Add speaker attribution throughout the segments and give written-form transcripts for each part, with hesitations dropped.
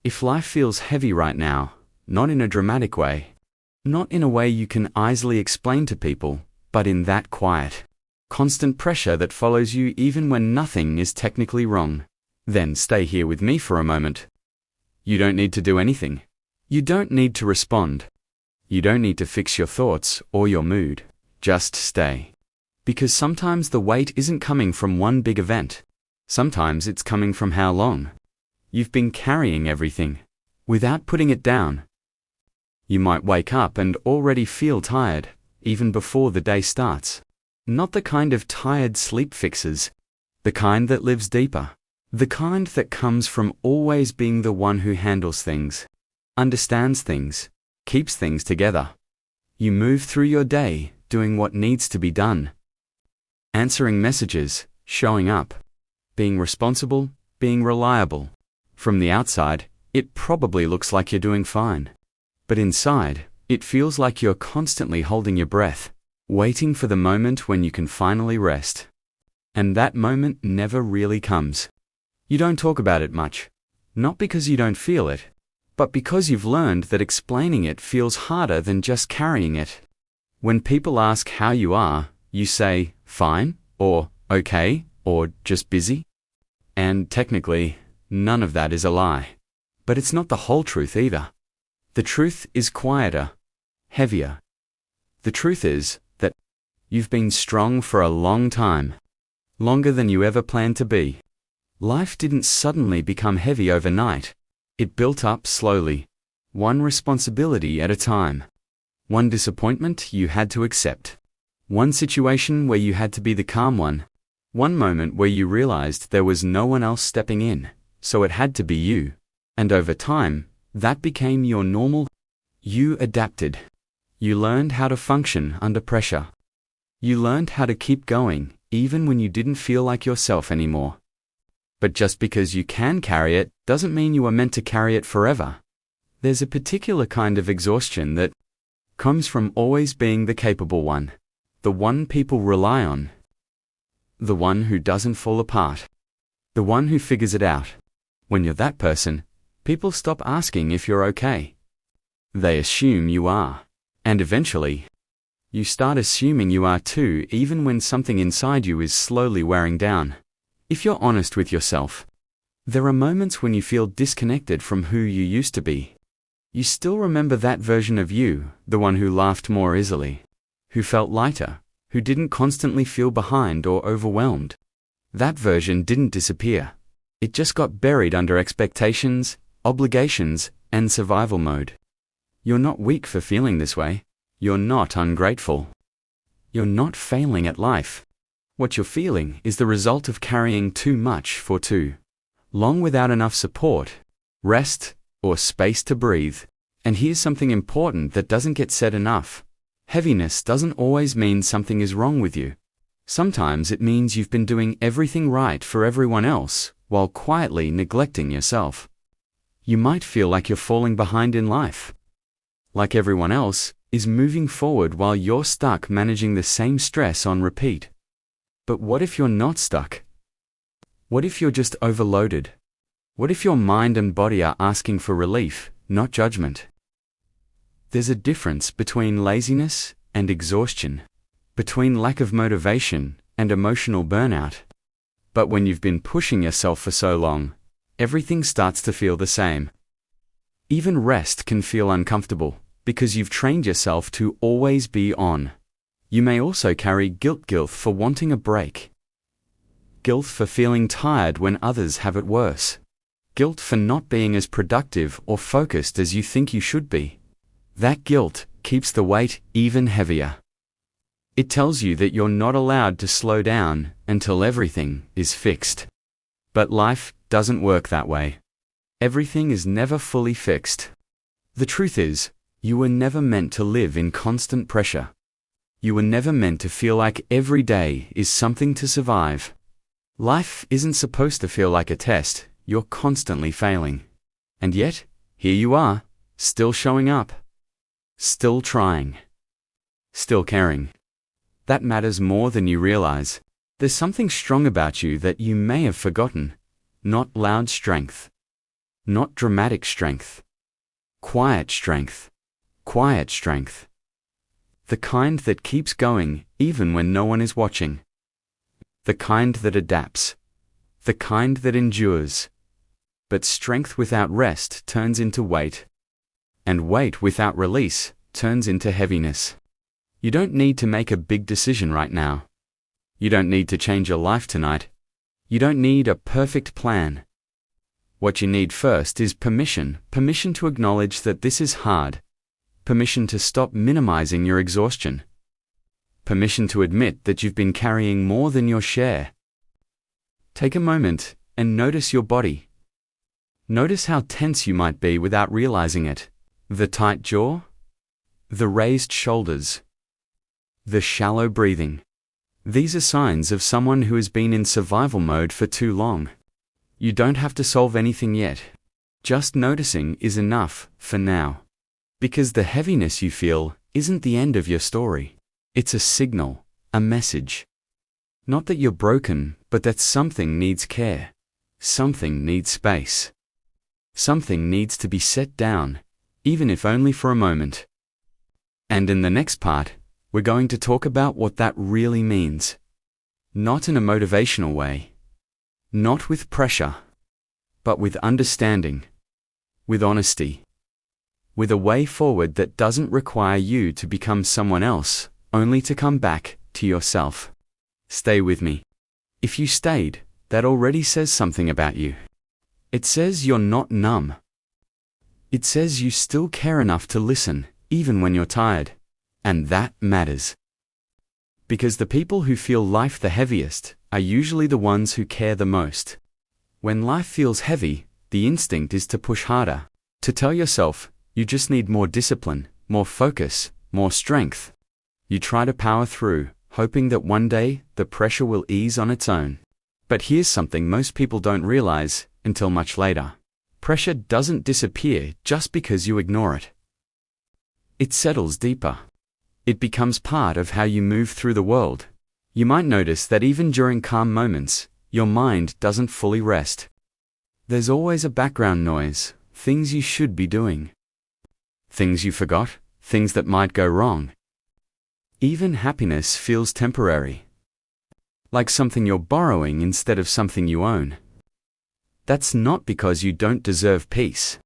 Speaker 1: If life feels heavy right now, not in a dramatic way, not in a way you can easily explain to people, but in that quiet, constant pressure that follows you even when nothing is technically wrong, then stay here with me for a moment. You don't need to do anything. You don't need to respond. You don't need to fix your thoughts or your mood. Just stay. Because sometimes the weight isn't coming from one big event. Sometimes it's coming from how long you've been carrying everything without putting it down. You might wake up and already feel tired, even before the day starts. Not the kind of tired sleep fixes, the kind that lives deeper, the kind that comes from always being the one who handles things, understands things, keeps things together. You move through your day doing what needs to be done, answering messages, showing up, being responsible, being reliable. From the outside, it probably looks like you're doing fine. But inside, it feels like you're constantly holding your breath, waiting for the moment when you can finally rest. And that moment never really comes. You don't talk about it much, not because you don't feel it, but because you've learned that explaining it feels harder than just carrying it. When people ask how you are, you say, fine, or okay, or just busy. And technically, none of that is a lie. But it's not the whole truth either. The truth is quieter, heavier. The truth is that you've been strong for a long time, longer than you ever planned to be. Life didn't suddenly become heavy overnight. It built up slowly, one responsibility at a time. One disappointment you had to accept. One situation where you had to be the calm one. One moment where you realized there was no one else stepping in, so it had to be you. And over time, that became your normal. You adapted. You learned how to function under pressure. You learned how to keep going, even when you didn't feel like yourself anymore. But just because you can carry it doesn't mean you are meant to carry it forever. There's a particular kind of exhaustion that comes from always being the capable one, the one people rely on, the one who doesn't fall apart, the one who figures it out. When you're that person, people stop asking if you're okay. They assume you are. And eventually, you start assuming you are too, even when something inside you is slowly wearing down. If you're honest with yourself, there are moments when you feel disconnected from who you used to be. You still remember that version of you, the one who laughed more easily, who felt lighter, who didn't constantly feel behind or overwhelmed. That version didn't disappear. It just got buried under expectations, obligations, and survival mode. You're not weak for feeling this way. You're not ungrateful. You're not failing at life. What you're feeling is the result of carrying too much for too long without enough support, rest, or space to breathe. And here's something important that doesn't get said enough. Heaviness doesn't always mean something is wrong with you. Sometimes it means you've been doing everything right for everyone else, while quietly neglecting yourself. You might feel like you're falling behind in life. Like everyone else is moving forward while you're stuck managing the same stress on repeat. But what if you're not stuck? What if you're just overloaded? What if your mind and body are asking for relief, not judgment? There's a difference between laziness and exhaustion, between lack of motivation and emotional burnout. But when you've been pushing yourself for so long, everything starts to feel the same. Even rest can feel uncomfortable because you've trained yourself to always be on. You may also carry guilt for wanting a break. Guilt for feeling tired when others have it worse. Guilt for not being as productive or focused as you think you should be. That guilt keeps the weight even heavier. It tells you that you're not allowed to slow down until everything is fixed. But life doesn't work that way. Everything is never fully fixed. The truth is, you were never meant to live in constant pressure. You were never meant to feel like every day is something to survive. Life isn't supposed to feel like a test. You're constantly failing. And yet, here you are, still showing up. Still trying. Still caring. That matters more than you realize. There's something strong about you that you may have forgotten. Not loud strength. Not dramatic strength. Quiet strength. Quiet strength. The kind that keeps going even when no one is watching. The kind that adapts. The kind that endures. But strength without rest turns into weight. And weight without release turns into heaviness. You don't need to make a big decision right now. You don't need to change your life tonight. You don't need a perfect plan. What you need first is permission to acknowledge that this is hard. Permission to stop minimizing your exhaustion. Permission to admit that you've been carrying more than your share. Take a moment and notice your body. Notice how tense you might be without realizing it. The tight jaw, the raised shoulders, the shallow breathing. These are signs of someone who has been in survival mode for too long. You don't have to solve anything yet. Just noticing is enough for now. Because the heaviness you feel isn't the end of your story. It's a signal, a message. Not that you're broken, but that something needs care. Something needs space. Something needs to be set down, even if only for a moment. And in the next part, we're going to talk about what that really means. Not in a motivational way. Not with pressure. But with understanding. With honesty. With a way forward that doesn't require you to become someone else, only to come back to yourself. Stay with me. If you stayed, that already says something about you. It says you're not numb. It says you still care enough to listen, even when you're tired. And that matters. Because the people who feel life the heaviest are usually the ones who care the most. When life feels heavy, the instinct is to push harder, to tell yourself, you just need more discipline, more focus, more strength. You try to power through, hoping that one day the pressure will ease on its own. But here's something most people don't realize until much later. Pressure doesn't disappear just because you ignore it. It settles deeper. It becomes part of how you move through the world. You might notice that even during calm moments, your mind doesn't fully rest. There's always a background noise, things you should be doing. Things you forgot, things that might go wrong. Even happiness feels temporary. Like something you're borrowing instead of something you own. That's not because you don't deserve peace.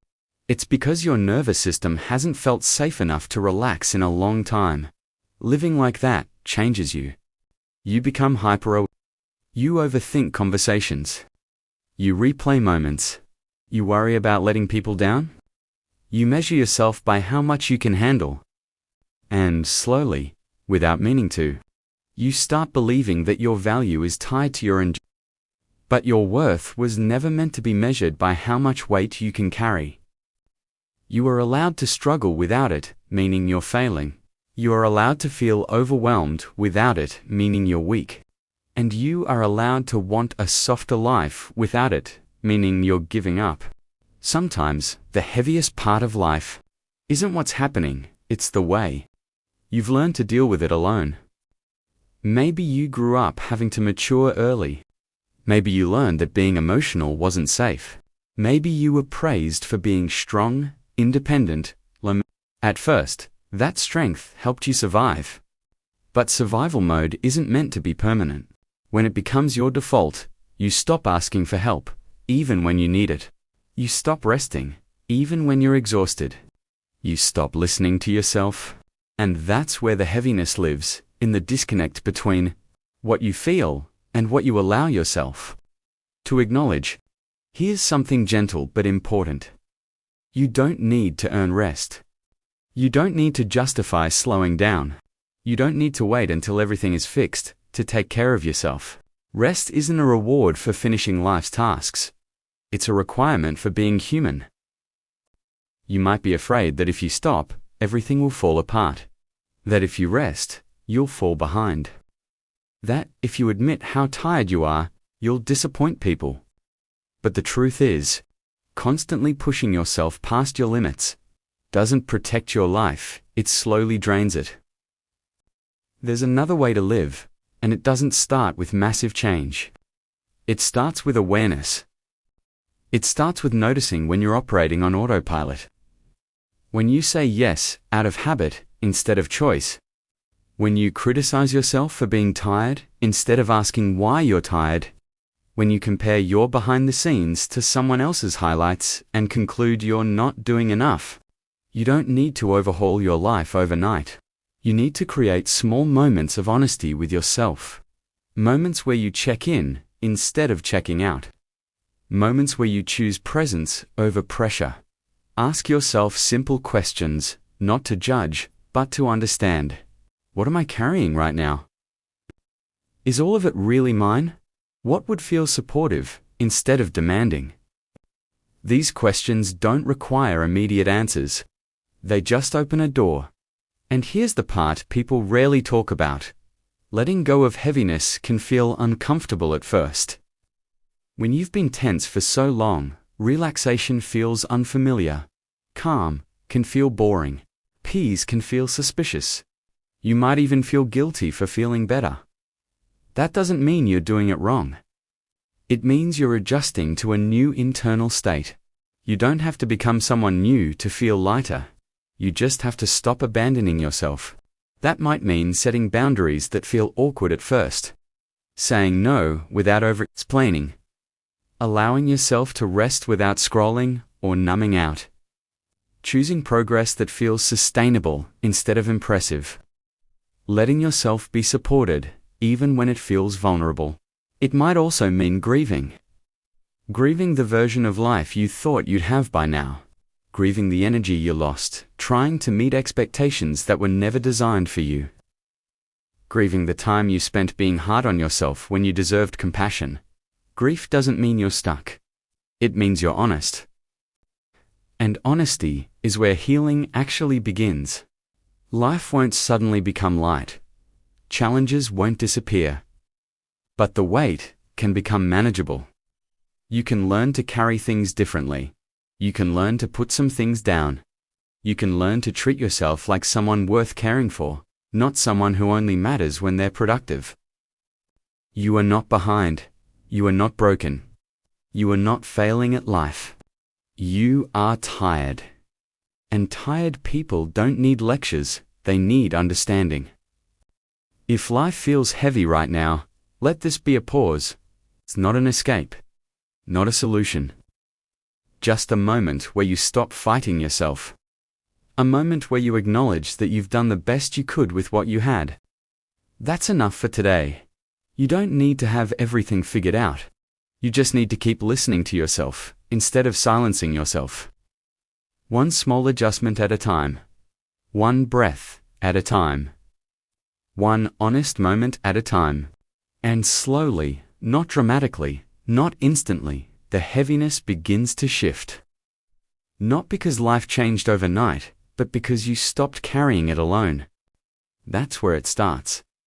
Speaker 1: It's because your nervous system hasn't felt safe enough to relax in a long time. Living like that changes you. You become hyper-aware. You overthink conversations. You replay moments. You worry about letting people down. You measure yourself by how much you can handle. And slowly, without meaning to, you start believing that your value is tied to your But your worth was never meant to be measured by how much weight you can carry. You are allowed to struggle without it, meaning you're failing. You are allowed to feel overwhelmed without it, meaning you're weak. And you are allowed to want a softer life without it, meaning you're giving up. Sometimes, the heaviest part of life isn't what's happening, it's the way. You've learned to deal with it alone. Maybe you grew up having to mature early. Maybe you learned that being emotional wasn't safe. Maybe you were praised for being strong, independent, At first, that strength helped you survive. But survival mode isn't meant to be permanent. When it becomes your default, you stop asking for help, even when you need it. You stop resting, even when you're exhausted. You stop listening to yourself. And that's where the heaviness lives, in the disconnect between what you feel and what you allow yourself to acknowledge. Here's something gentle but important. You don't need to earn rest. You don't need to justify slowing down. You don't need to wait until everything is fixed to take care of yourself. Rest isn't a reward for finishing life's tasks. It's a requirement for being human. You might be afraid that if you stop, everything will fall apart. That if you rest, you'll fall behind. That if you admit how tired you are, you'll disappoint people. But the truth is, constantly pushing yourself past your limits doesn't protect your life, it slowly drains it. There's another way to live, and it doesn't start with massive change. It starts with awareness. It starts with noticing when you're operating on autopilot. When you say yes out of habit instead of choice. When you criticize yourself for being tired instead of asking why you're tired. When you compare your behind the scenes to someone else's highlights and conclude you're not doing enough. You don't need to overhaul your life overnight. You need to create small moments of honesty with yourself. Moments where you check in instead of checking out. Moments where you choose presence over pressure. Ask yourself simple questions, not to judge, but to understand. What am I carrying right now? Is all of it really mine? What would feel supportive instead of demanding? These questions don't require immediate answers. They just open a door. And here's the part people rarely talk about. Letting go of heaviness can feel uncomfortable at first. When you've been tense for so long, relaxation feels unfamiliar. Calm can feel boring. Peace can feel suspicious. You might even feel guilty for feeling better. That doesn't mean you're doing it wrong. It means you're adjusting to a new internal state. You don't have to become someone new to feel lighter. You just have to stop abandoning yourself. That might mean setting boundaries that feel awkward at first. Saying no without over-explaining. Allowing yourself to rest without scrolling or numbing out. Choosing progress that feels sustainable instead of impressive. Letting yourself be supported, even when it feels vulnerable. It might also mean grieving. Grieving the version of life you thought you'd have by now. Grieving the energy you lost, trying to meet expectations that were never designed for you. Grieving the time you spent being hard on yourself when you deserved compassion. Grief doesn't mean you're stuck. It means you're honest. And honesty is where healing actually begins. Life won't suddenly become light. Challenges won't disappear. But the weight can become manageable. You can learn to carry things differently. You can learn to put some things down. You can learn to treat yourself like someone worth caring for, not someone who only matters when they're productive. You are not behind. You are not broken. You are not failing at life. You are tired. And tired people don't need lectures, they need understanding. If life feels heavy right now, let this be a pause. It's not an escape. Not a solution. Just a moment where you stop fighting yourself. A moment where you acknowledge that you've done the best you could with what you had. That's enough for today. You don't need to have everything figured out. You just need to keep listening to yourself, instead of silencing yourself. One small adjustment at a time. One breath at a time. One honest moment at a time. And slowly, not dramatically, not instantly, the heaviness begins to shift. Not because life changed overnight, but because you stopped carrying it alone. That's where it starts.